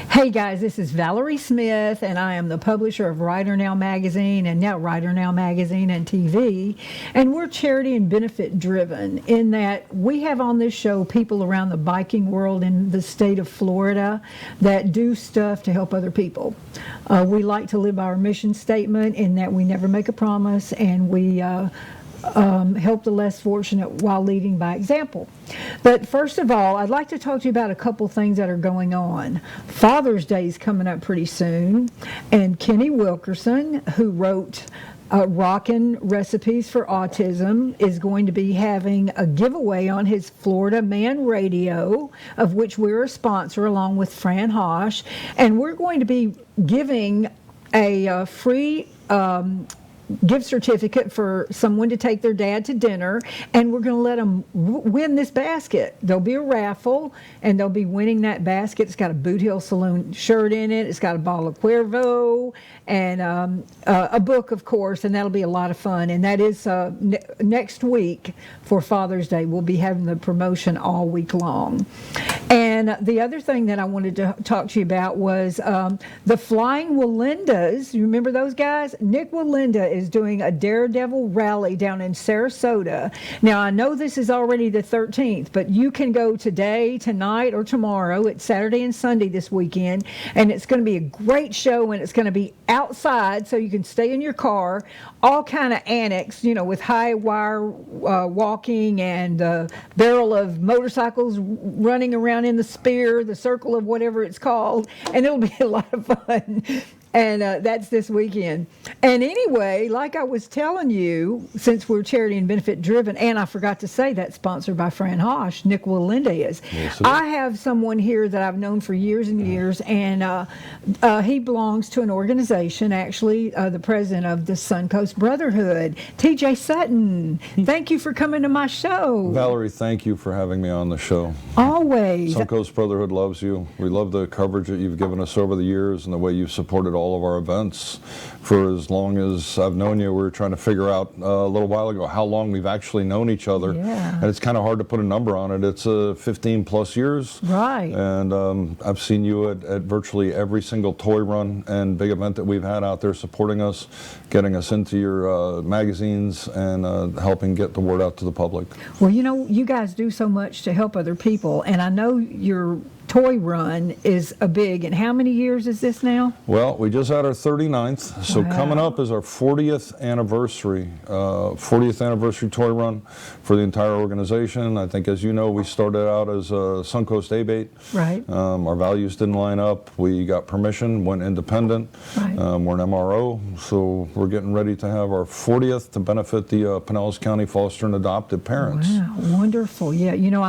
Hey guys, this is Valerie Smith, and I am the publisher of Rider Now Magazine and now Rider Now Magazine and TV. And we're charity and benefit driven in that we have on this show people around the biking world in the state of Florida that do stuff to help other people. We like to live by our mission statement in that we never make a promise, and we help the less fortunate while leading by example. But first of all, I'd like to talk to you about a couple things that are going on. Father's Day is coming up pretty soon, and Kenny Wilkerson, who wrote Rockin' Recipes for Autism, is going to be having a giveaway on his Florida Man Radio, of which we're a sponsor along with Fran Hosh, and we're going to be giving a free gift certificate for someone to take their dad to dinner, and we're going to let them win this basket. There'll be a raffle, and they'll be winning that basket. It's got a Boot Hill Saloon shirt in it. It's got a bottle of Cuervo and a book, of course, and that'll be a lot of fun. And that is next week for Father's Day. We'll be having the promotion all week long. And the other thing that I wanted to talk to you about was the Flying Wallendas. You remember those guys? Nick Wallenda is doing a Daredevil rally down in Sarasota. Now, I know this is already the 13th, but you can go today, tonight, or tomorrow. It's Saturday and Sunday this weekend, and it's going to be a great show, and it's going to be outside, so you can stay in your car, all kind of annex, you know, with high wire walking and a barrel of motorcycles running around in the spear, the circle of whatever it's called, and it'll be a lot of fun. And that's this weekend. And anyway, like I was telling you, since we're charity and benefit driven, and I forgot to say that's sponsored by Fran Hosh, Nick Wallenda is. Yes, I have someone here that I've known for years and years, and he belongs to an organization, actually, the president of the Suncoast Brotherhood, TJ Sutton. Thank you for coming to my show. Valerie, thank you for having me on the show. Always. Suncoast Brotherhood loves you. We love the coverage that you've given us over the years and the way you've supported all of our events. For as long as I've known you, we were trying to figure out a little while ago how long we've actually known each other. Yeah. And it's kind of hard to put a number on it. It's 15 plus years. Right. And I've seen you at virtually every single toy run and big event that we've had out there supporting us, getting us into your magazines and helping get the word out to the public. Well, you know, you guys do so much to help other people, and I know your toy run is a big, and how many years is this now? Well, we just had our 39th, so wow. Coming up is our 40th anniversary toy run for the entire organization. I think, as you know, we started out as a Suncoast A-Bait. Right. Our values didn't line up. We got permission, went independent. Right. We're an MRO, so we're getting ready to have our 40th to benefit the Pinellas County foster and adopted parents. Wow, wonderful. Yeah, you know,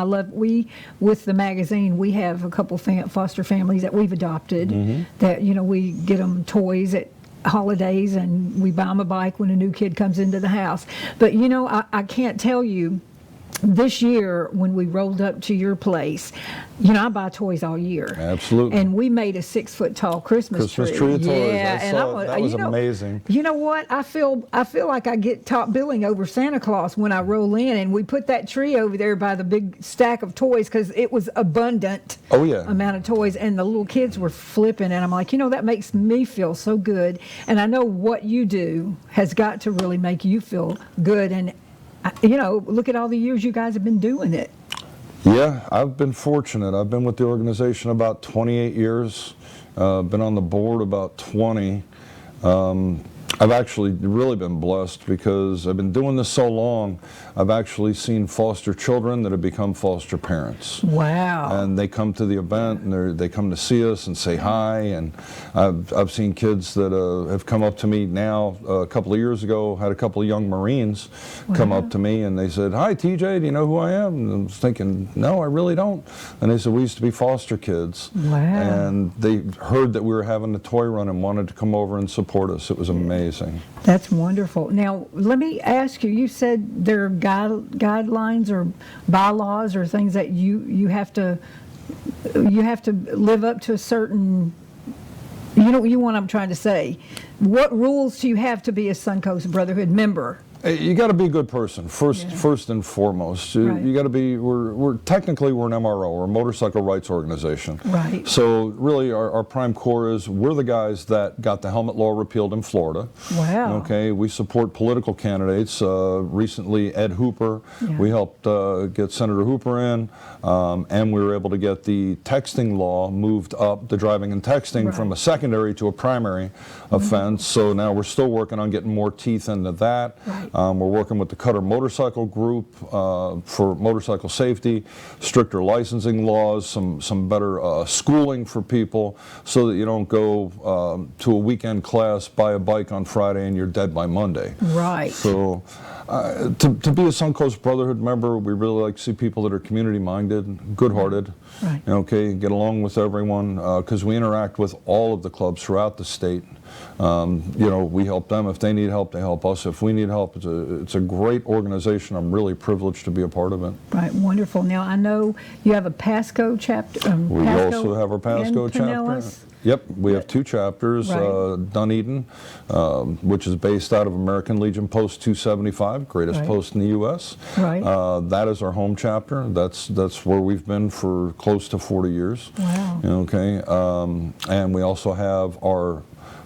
with the magazine, we have a couple foster families that we've adopted that, you know, we get them toys at holidays and we buy them a bike when a new kid comes into the house. But, you know, I can't tell you, this year when we rolled up to your place, you know, I buy toys all year. Absolutely. And we made a 6-foot-tall Christmas tree. Of toys. Yeah, I saw it. That was amazing. You know what? I feel like I get top billing over Santa Claus when I roll in, and we put that tree over there by the big stack of toys because it was abundant. Oh yeah. Amount of toys, and the little kids were flipping, and I'm like, you know, that makes me feel so good, and I know what you do has got to really make you feel good, and you know, look at all the years you guys have been doing it. Yeah, I've been fortunate. I've been with the organization about 28 years, been on the board about 20. I've actually really been blessed because I've been doing this so long. I've actually seen foster children that have become foster parents. Wow. And they come to the event and they come to see us and say hi. And I've seen kids that have come up to me now. A couple of years ago, had a couple of young Marines come up to me and they said, "Hi, TJ, do you know who I am?" And I was thinking, no, I really don't. And they said, "We used to be foster kids." Wow. And they heard that we were having a toy run and wanted to come over and support us. It was amazing. That's wonderful. Now, let me ask you, you said there are guidelines or bylaws or things that you have to live up to a certain, you know what I'm trying to say. What rules do you have to be a Suncoast Brotherhood member? You got to be a good person first and foremost. Right. You got to be. We're technically we're an MRO, we're a motorcycle rights organization. Right. So really, our prime core is we're the guys that got the helmet law repealed in Florida. Wow. Okay. We support political candidates. Recently, Ed Hooper. Yeah. We helped get Senator Hooper in, and we were able to get the texting law moved up, the driving and texting, from a secondary to a primary offense. So now we're still working on getting more teeth into that. Right. We're working with the Cutter Motorcycle Group for motorcycle safety, stricter licensing laws, some better schooling for people so that you don't go to a weekend class, buy a bike on Friday, and you're dead by Monday. Right. So to be a Suncoast Brotherhood member, we really like to see people that are community-minded, good-hearted, Right. okay, get along with everyone, because we interact with all of the clubs throughout the state. You know, we help them. If they need help, they help us. If we need help, it's a great organization. I'm really privileged to be a part of it. Right, wonderful. Now, I know you have a Pasco chapter. We also have our Pasco chapter. Pinellas. Yep, we have two chapters. Right. Dunedin, which is based out of American Legion Post 275, greatest post in the U.S. Right. That is our home chapter. That's where we've been for close to 40 years. Wow. Okay, and we also have our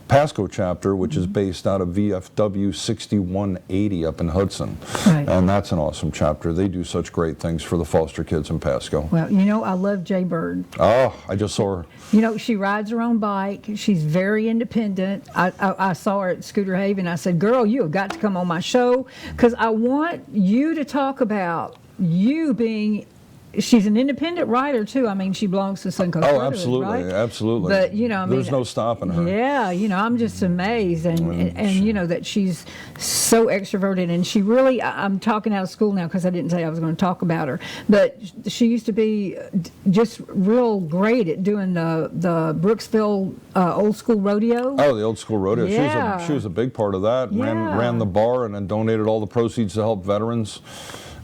Pasco chapter, which is based out of VFW 6180 up in Hudson. Right. And that's an awesome chapter. They do such great things for the foster kids in Pasco. Well, you know, I love Jaybird. Oh, I just saw her. You know, she rides her own bike. She's very independent. I saw her at Scooter Haven. I said, girl, you have got to come on my show because I want you to talk about you being. She's an independent rider too. I mean, she belongs to Suncoast Brotherhood, absolutely, right? absolutely. But you know, I mean, there's no stopping her. Yeah, you know, I'm just amazed, and you know that she's so extroverted, and she really. I'm talking out of school now because I didn't say I was going to talk about her, but she used to be just real great at doing the Brooksville old school rodeo. Oh, the old school rodeo. Yeah. She was a big part of that. Yeah. Ran the bar and then donated all the proceeds to help veterans.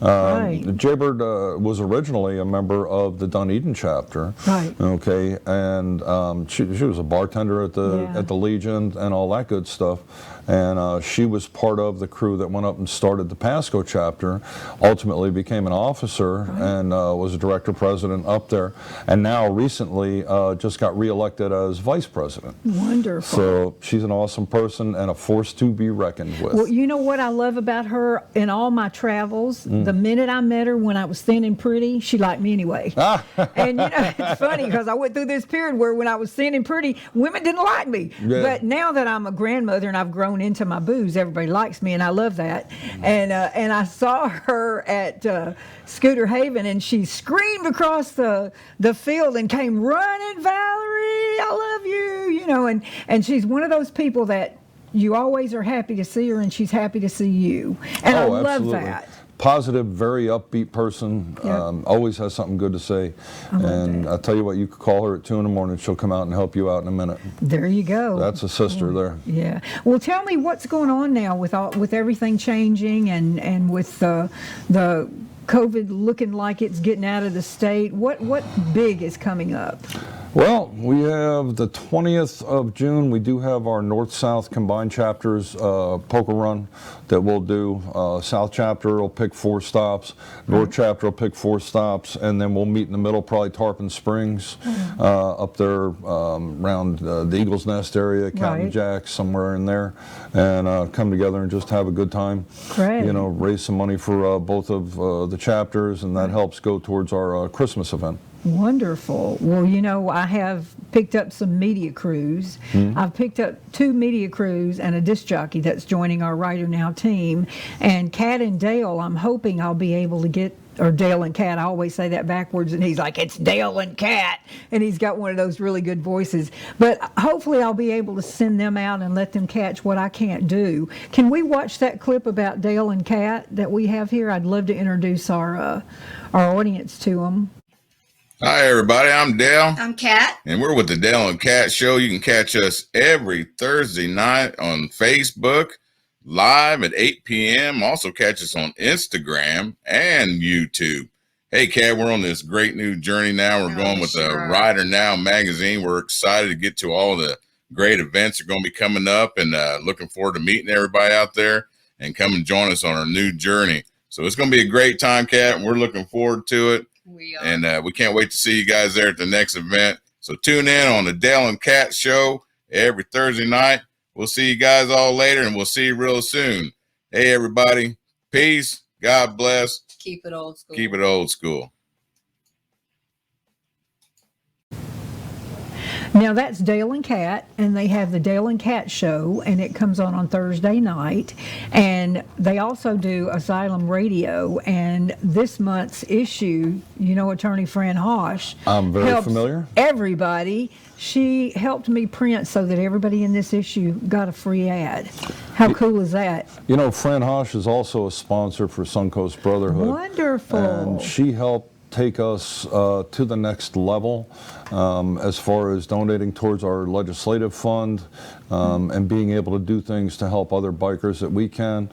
Right. Jaybird was originally a member of the Dunedin chapter. Right. Okay, and she was a bartender at the Legion and all that good stuff. And she was part of the crew that went up and started the Pasco chapter, ultimately became an officer and was a director president up there, and now recently just got reelected as vice president. Wonderful. So she's an awesome person and a force to be reckoned with. Well, you know what I love about her in all my travels? The minute I met her when I was thin and pretty, she liked me anyway. And you know, it's funny because I went through this period where when I was thin and pretty, women didn't like me. Yeah. But now that I'm a grandmother and I've grown into my booze, everybody likes me, and I love that. And I saw her at Scooter Haven, and she screamed across the field and came running, Valerie, I love you, you know, and she's one of those people that you always are happy to see her, and she's happy to see you. And I love absolutely. that. Positive, very upbeat person, always has something good to say. And I'll tell you what, you could call her at 2 in the morning, she'll come out and help you out in a minute. There you go. That's a sister there. Yeah. Well, tell me what's going on now with everything changing and with the COVID looking like it's getting out of the state. What big is coming up? Well, we have the 20th of June. We do have our North-South combined chapters poker run that we'll do. South chapter will pick 4 stops. North chapter will pick 4 stops. And then we'll meet in the middle, probably Tarpon Springs, up there around the Eagle's Nest area, Captain Jack's, somewhere in there. And come together and just have a good time. Great. You know, raise some money for both of the chapters, and that helps go towards our Christmas event. Wonderful. Well, you know, I have picked up some media crews. I've picked up 2 media crews and a disc jockey that's joining our Rider Now team. And Kat and Dale, I'm hoping I'll be able to get, or Dale and Kat, I always say that backwards, and he's like, it's Dale and Kat, and he's got one of those really good voices. But hopefully I'll be able to send them out and let them catch what I can't do. Can we watch that clip about Dale and Kat that we have here? I'd love to introduce our audience to them. Hi, everybody. I'm Dale. I'm Kat. And we're with the Dale and Kat Show. You can catch us every Thursday night on Facebook, live at 8 p.m. Also catch us on Instagram and YouTube. Hey, Kat, we're on this great new journey now. We're going with the Rider Now magazine. We're excited to get to all the great events that are going to be coming up and looking forward to meeting everybody out there. and come and join us on our new journey. So it's going to be a great time, Kat, and we're looking forward to it. We are. And we can't wait to see you guys there at the next event. So tune in on the Dale and Kat Show every Thursday night. We'll see you guys all later, and we'll see you real soon. Hey, everybody. Peace. God bless. Keep it old school. Keep it old school. Now that's Dale and Kat, and they have the Dale and Kat Show, and it comes on Thursday night. And they also do Asylum Radio, and this month's issue, Attorney Fran Hosh. I'm very helps familiar. Everybody. She helped me print so that everybody in this issue got a free ad. How cool is that? Fran Hosh is also a sponsor for Suncoast Brotherhood. Wonderful. And she helped take us to the next level as far as donating towards our legislative fund and being able to do things to help other bikers that we can.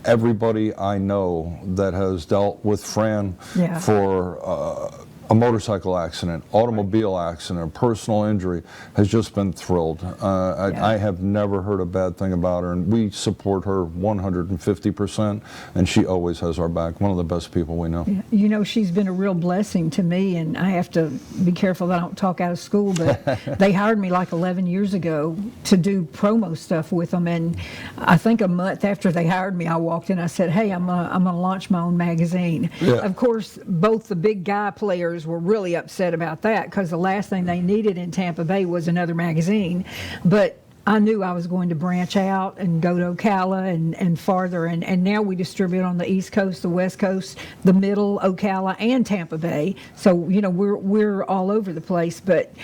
Everybody I know that has dealt with Fran for a motorcycle accident, automobile accident, personal injury, has just been thrilled. I have never heard a bad thing about her, and we support her 150%, and she always has our back. One of the best people we know. Yeah. She's been a real blessing to me, and I have to be careful that I don't talk out of school, but they hired me like 11 years ago to do promo stuff with them, and I think a month after they hired me, I walked in, I said, hey, I'm gonna launch my own magazine. Yeah. Of course, both the big guy players were really upset about that because the last thing they needed in Tampa Bay was another magazine. But I knew I was going to branch out and go to Ocala and farther. And now we distribute on the East Coast, the West Coast, the Middle, Ocala, and Tampa Bay. So, we're all over the place. But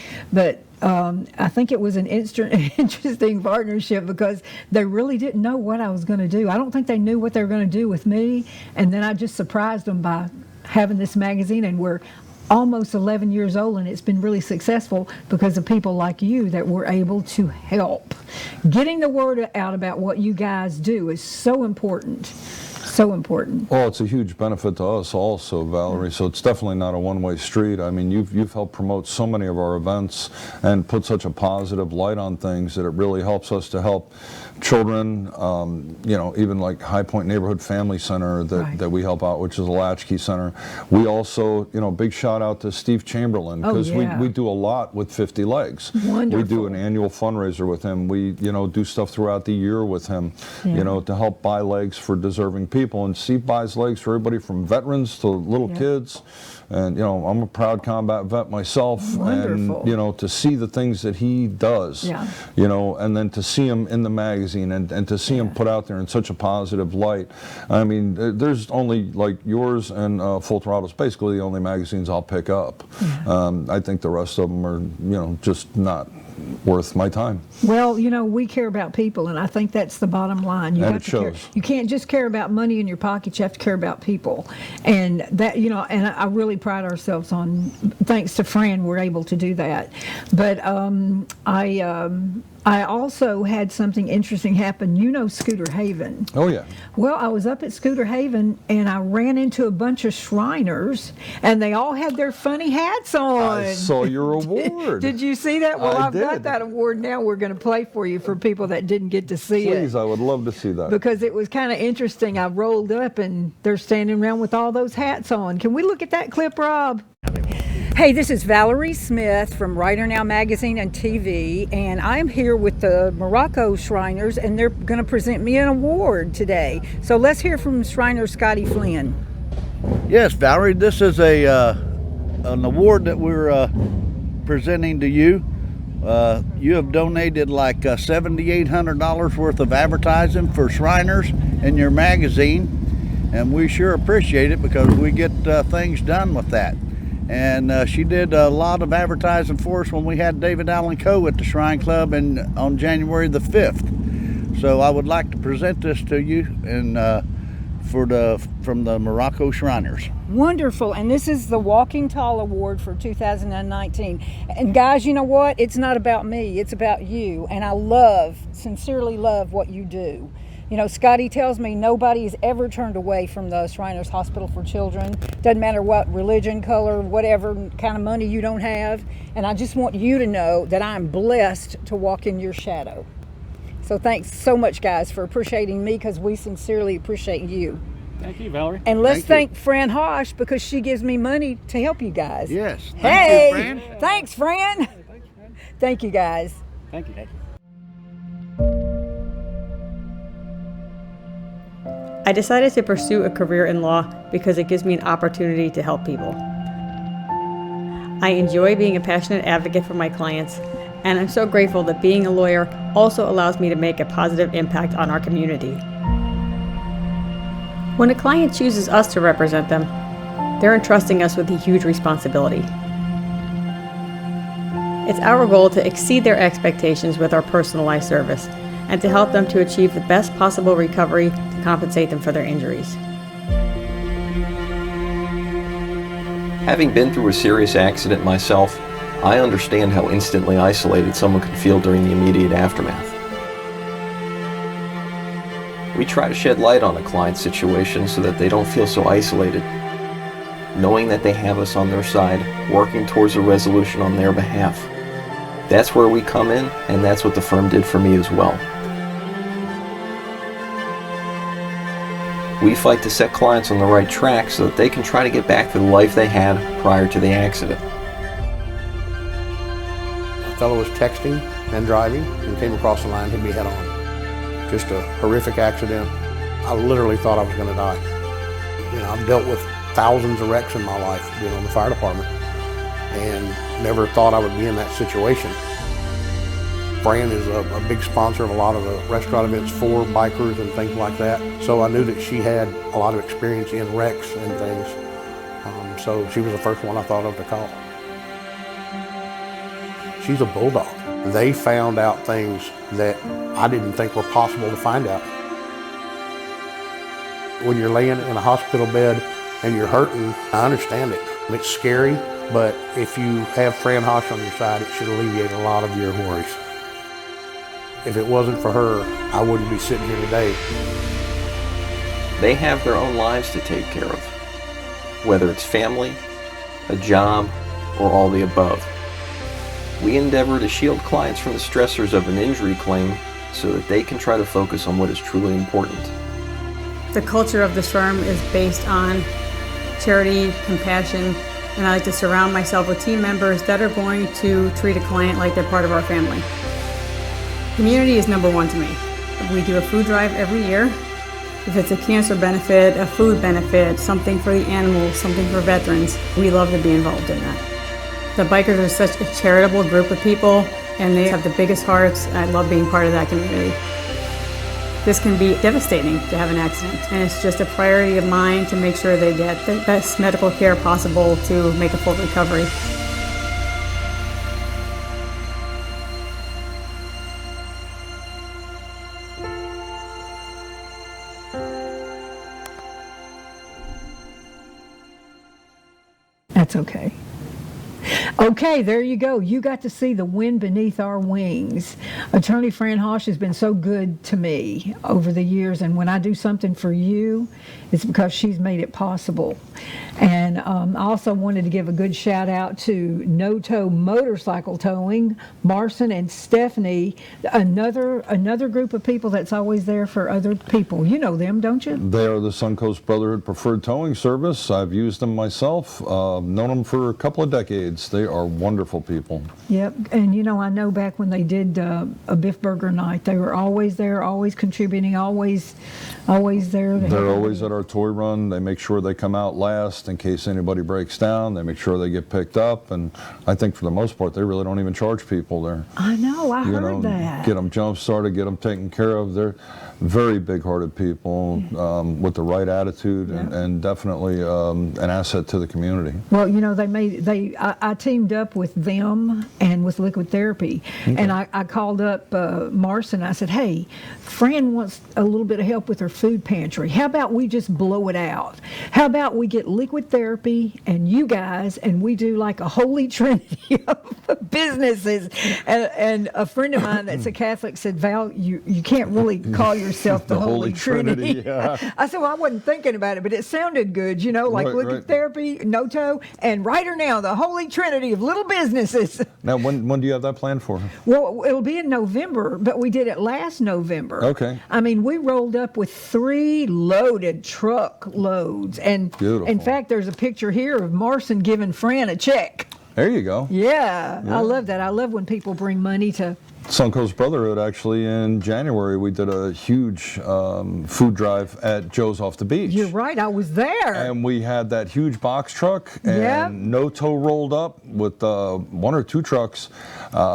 I think it was an interesting partnership because they really didn't know what I was going to do. I don't think they knew what they were going to do with me. And then I just surprised them by having this magazine, and we're almost 11 years old, and it's been really successful because of people like you that were able to help. Getting the word out about what you guys do is so important. So important. Well, it's a huge benefit to us also, Valerie, so it's definitely not a one-way street. I mean, you've helped promote so many of our events and put such a positive light on things that it really helps us to help children, even like High Point Neighborhood Family Center that we help out, which is a latchkey center. We also, big shout out to Steve Chamberlain, because we do a lot with 50 Legs. Wonderful. We do an annual fundraiser with him. We, do stuff throughout the year with him, to help buy legs for deserving people. And Steve buys legs for everybody from veterans to little kids. And, I'm a proud combat vet myself. Wonderful. And, to see the things that he does, and then to see him in the magazine and to see him put out there in such a positive light. I mean, there's only like yours and Full Throttle's basically the only magazines I'll pick up. I think the rest of them are, just not worth my time. Well, we care about people, and I think that's the bottom line. You And have it to care. shows. You can't just care about money in your pocket. You have to care about people, and that and I really pride ourselves on. Thanks to Fran, we're able to do that. But I also had something interesting happen. Scooter Haven. Oh, yeah. Well, I was up at Scooter Haven, and I ran into a bunch of Shriners, and they all had their funny hats on. I saw your award. Did you see that? Well, I I've got did. that award now. We're going to play for you for people that didn't get to see it. Please, I would love to see that. Because it was kind of interesting. I rolled up, and they're standing around with all those hats on. Can we look at that clip, Rob? Hey, this is Valerie Smith from Rider Now Magazine and TV, and I'm here with the Morocco Shriners, and they're going to present me an award today. So let's hear from Shriner Scotty Flynn. Yes, Valerie, this is an award that we're presenting to you. You have donated like $7,800 worth of advertising for Shriners in your magazine, and we sure appreciate it because we get things done with that. And she did a lot of advertising for us when we had David Allen Coe at the Shrine Club on January the 5th. So I would like to present this to you and from the Morocco Shriners. Wonderful. And this is the Walking Tall Award for 2019. And guys, you know what? It's not about me. It's about you. And I sincerely love what you do. Scotty tells me nobody is ever turned away from the Shriners Hospital for Children. Doesn't matter what religion, color, whatever kind of money you don't have. And I just want you to know that I'm blessed to walk in your shadow. So thanks so much, guys, for appreciating me, because we sincerely appreciate you. Thank you, Valerie. And let's Thank thank Fran Hosh, because she gives me money to help you guys. Yes. Hey, Thank you, Fran. thanks, Fran. Thank you, guys. Thank you. I decided to pursue a career in law because it gives me an opportunity to help people. I enjoy being a passionate advocate for my clients, and I'm so grateful that being a lawyer also allows me to make a positive impact on our community. When a client chooses us to represent them, they're entrusting us with a huge responsibility. It's our goal to exceed their expectations with our personalized service and to help them to achieve the best possible recovery to compensate them for their injuries. Having been through a serious accident myself, I understand how instantly isolated someone can feel during the immediate aftermath. We try to shed light on a client's situation so that they don't feel so isolated, knowing that they have us on their side, working towards a resolution on their behalf. That's where we come in, and that's what the firm did for me as well. We fight to set clients on the right track so that they can try to get back to the life they had prior to the accident. A fellow was texting and driving and came across the line and hit me head on. Just a horrific accident. I literally thought I was going to die. You know, I've dealt with thousands of wrecks in my life being on the fire department and never thought I would be in that situation. Fran is a big sponsor of a lot of the restaurant events for bikers and things like that. So I knew that she had a lot of experience in wrecks and things. So she was the first one I thought of to call. She's a bulldog. They found out things that I didn't think were possible to find out. When you're laying in a hospital bed and you're hurting, I understand it. It's scary, but if you have Fran Hosh on your side, it should alleviate a lot of your worries. If it wasn't for her, I wouldn't be sitting here today. They have their own lives to take care of, whether it's family, a job, or all the above. We endeavor to shield clients from the stressors of an injury claim so that they can try to focus on what is truly important. The culture of this firm is based on charity, compassion, and I like to surround myself with team members that are going to treat a client like they're part of our family. Community is number one to me. We do a food drive every year. If it's a cancer benefit, a food benefit, something for the animals, something for veterans, we love to be involved in that. The bikers are such a charitable group of people, and they have the biggest hearts. I love being part of that community. This can be devastating to have an accident, and it's just a priority of mine to make sure they get the best medical care possible to make a full recovery. That's okay. Okay, there you go. You got to see the wind beneath our wings. Attorney Fran Hosh has been so good to me over the years, and when I do something for you, it's because she's made it possible. And I also wanted to give a good shout out to Knowtow Motorcycle Towing, Marson and Stephanie, another group of people that's always there for other people. You know them, don't you? They are the Suncoast Brotherhood Preferred Towing Service. I've used them myself, known them for a couple of decades. They are wonderful people. Yep, and you know, I know back when they did a Biff Burger night, they were always there, always contributing, always there. They're always at our toy run. They make sure they come out last in case anybody breaks down. They make sure they get picked up, and I think for the most part, they really don't even charge people there. I know, I heard that. Get them jump started, get them taken care of. They're very big-hearted people with the right attitude, and definitely an asset to the community. Well, you know, I teamed up with them and with Liquid Therapy, and I called up Marson. I said, hey, Fran wants a little bit of help with her food pantry. How about we just blow it out? How about we get Liquid Therapy and you guys, and we do like a holy trinity of businesses. And a friend of mine that's a Catholic said, Val, you can't really call yourself the Holy Trinity. Yeah. I said, well, I wasn't thinking about it, but it sounded good, you know, like Liquid Therapy, Knowtow, and right now, the Holy Trinity. community of little businesses. Now, when do you have that planned for? Well, it'll be in November, but we did it last November. Okay. I mean, we rolled up with 3 loaded truck loads. And Beautiful. in fact, there's a picture here of Marson giving Fran a check. There you go. Yeah, I love that. I love when people bring money to... Suncoast Brotherhood, actually, in January, we did a huge food drive at Joe's off the beach. You're right, I was there. And we had that huge box truck, and Yep. Knowtow rolled up with 1 or 2 trucks,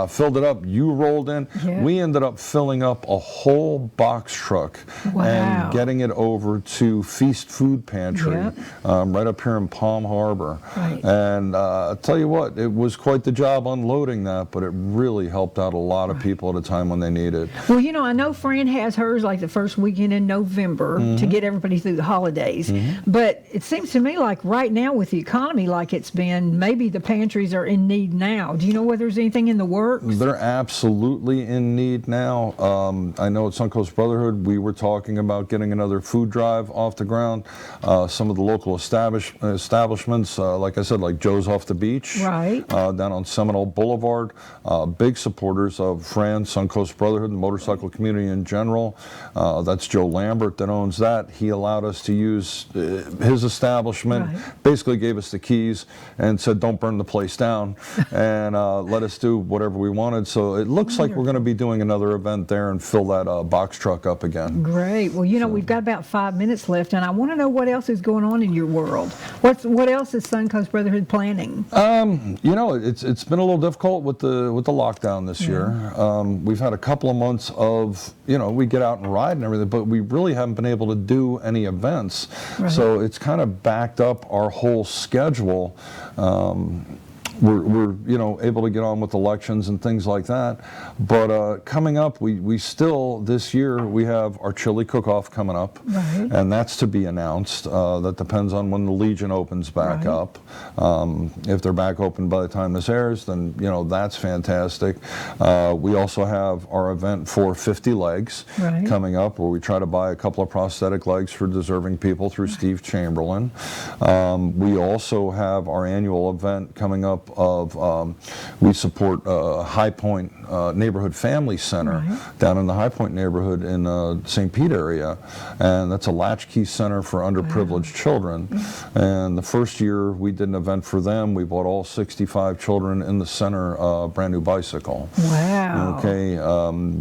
filled it up. You rolled in. Yeah. We ended up filling up a whole box truck Wow. and getting it over to Feast Food Pantry, Yep. right up here in Palm Harbor. Right. And I'll tell you what, it was quite the job unloading that, but it really helped out a lot of people at a time when they need it. Well, you know, I know Fran has hers like the first weekend in November to get everybody through the holidays. But it seems to me like right now with the economy like it's been, maybe the pantries are in need now. Do you know whether there's anything in the works? They're absolutely in need now. I know at Suncoast Brotherhood, we were talking about getting another food drive off the ground. Some of the local establishments, like I said, like Joe's off the beach, Right. down on Seminole Boulevard, big supporters of Friend, Suncoast Brotherhood, the motorcycle community in general. That's Joe Lambert that owns that. He allowed us to use his establishment, Right. basically gave us the keys and said, don't burn the place down, and let us do whatever we wanted. So it looks like we're going to be doing another event there and fill that box truck up again. Great. Well, you know, we've got about 5 minutes left, and I want to know what else is going on in your world. What else is Suncoast Brotherhood planning? You know, it's been a little difficult with the lockdown this year. We've had a couple of months of, you know, we get out and ride and everything, but we really haven't been able to do any events. Right. So it's kind of backed up our whole schedule. We're you know, able to get on with elections and things like that. But coming up, we still, this year, we have our chili cook-off coming up. Right. And that's to be announced. That depends on when the Legion opens back Right. up. If they're back open by the time this airs, then, you know, that's fantastic. We also have our event for 50 Legs Right. coming up, where we try to buy a couple of prosthetic legs for deserving people through Steve Chamberlain. We also have our annual event coming up of, we support High Point Neighborhood Family Center down in the High Point neighborhood in St. Pete area, and that's a latchkey center for underprivileged children. And the first year we did an event for them, we bought all 65 children in the center a brand new bicycle. Wow. Okay,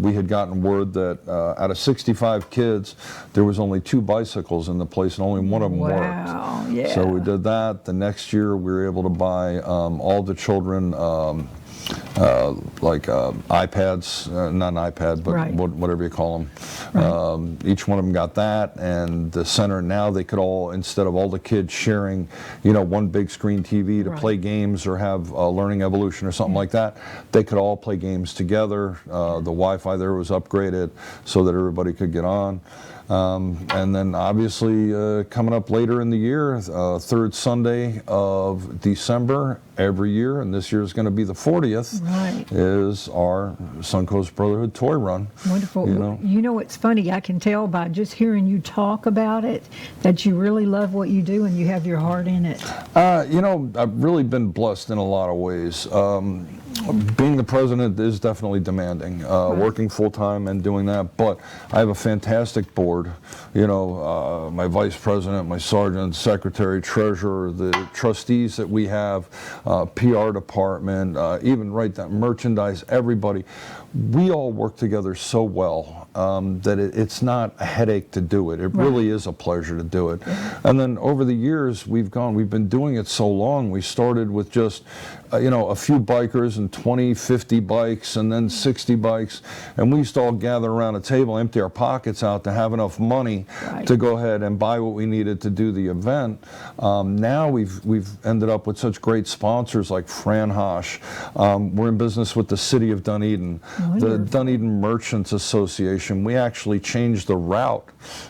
we had gotten word that out of 65 kids, there was only 2 bicycles in the place, and only one of them worked. Wow. Yeah. So we did that. The next year, we were able to buy all the children like iPads, not an iPad, but Right. whatever you call them. Each one of them got that, and the center now, they could all, instead of all the kids sharing, you know, one big screen TV to Right. play games or have Learning Evolution or something like that, they could all play games together. The Wi-Fi there was upgraded so that everybody could get on. And then obviously coming up later in the year, third Sunday of December every year, and this year is going to be the 40th, Right. is our Suncoast Brotherhood Toy Run. Wonderful. You know? It's funny. I can tell by just hearing you talk about it that you really love what you do and you have your heart in it. You know, I've really been blessed in a lot of ways. Being the president is definitely demanding, working full-time and doing that, but I have a fantastic board. You know, my vice president, my sergeant, secretary, treasurer, the trustees that we have, PR department, even right down merchandise, everybody. We all work together so well that it's not a headache to do it. It really is a pleasure to do it. And then over the years, we've been doing it so long. We started with just, you know, a few bikers and 20, 50 bikes, and then 60 bikes. And we used to all gather around a table, empty our pockets out to have enough money to go ahead and buy what we needed to do the event. Now we've ended up with such great sponsors like Fran Hosh. We're in business with the City of Dunedin, the Dunedin Merchants Association. We actually changed the route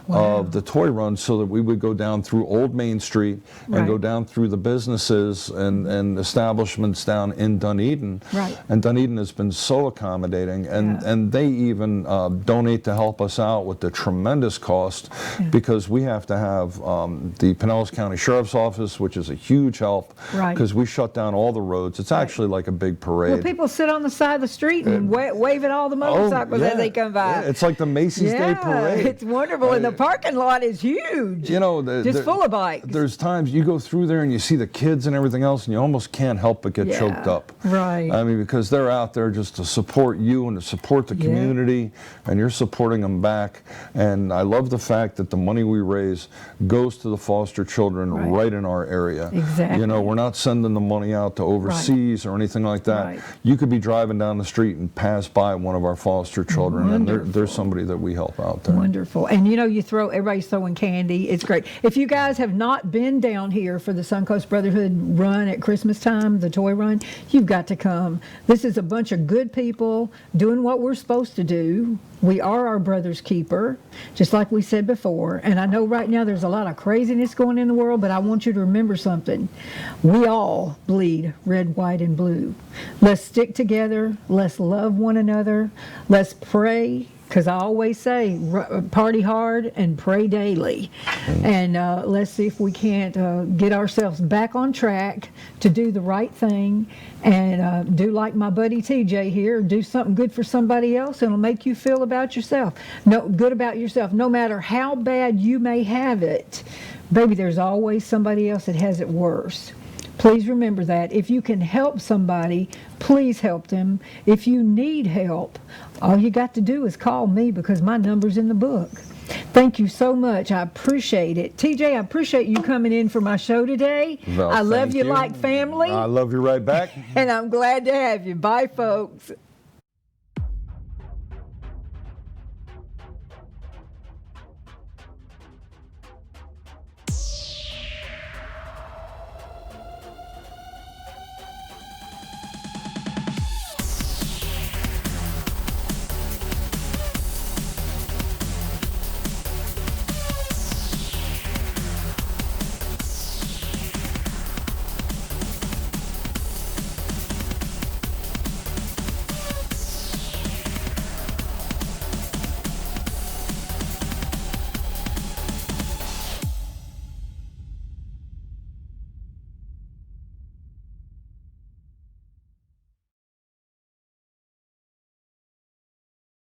of the toy run so that we would go down through Old Main Street and go down through the businesses and establishments settlements down in Dunedin. Right. And Dunedin has been so accommodating, and they even donate to help us out with the tremendous cost, because we have to have the Pinellas County Sheriff's Office, which is a huge help, Right. because we shut down all the roads. It's actually like a big parade. Well, people sit on the side of the street and wave at all the motorcycles as they come by. Yeah, it's like the Macy's Day Parade. It's wonderful, and the parking lot is huge. You know, just full of bikes. There's times you go through there and you see the kids and everything else, and you almost can't help but get choked up. Right. I mean, because they're out there just to support you and to support the community, and you're supporting them back. And I love the fact that the money we raise goes to the foster children right in our area. Exactly. You know, we're not sending the money out to overseas or anything like that. Right. You could be driving down the street and pass by one of our foster children, and there's somebody that we help out there. Wonderful. And you know, everybody's throwing candy. It's great. If you guys have not been down here for the Suncoast Brotherhood run at Christmas time, the toy run, you've got to come. This is a bunch of good people doing what we're supposed to do. We are our brother's keeper, just like we said before. And I know right now there's a lot of craziness going in the world, but I want you to remember something. We all bleed red, white, and blue. Let's stick together. Let's love one another. Let's pray. Because I always say, party hard and pray daily. And let's see if we can't get ourselves back on track to do the right thing, and do like my buddy TJ here, do something good for somebody else, and it'll make you feel about yourself. Good about yourself. No matter how bad you may have it, baby, there's always somebody else that has it worse. Please remember that. If you can help somebody, please help them. If you need help, all you got to do is call me, because my number's in the book. Thank you so much. I appreciate it. TJ, I appreciate you coming in for my show today. Well, I love thank you like family. I love you right back. And I'm glad to have you. Bye, folks.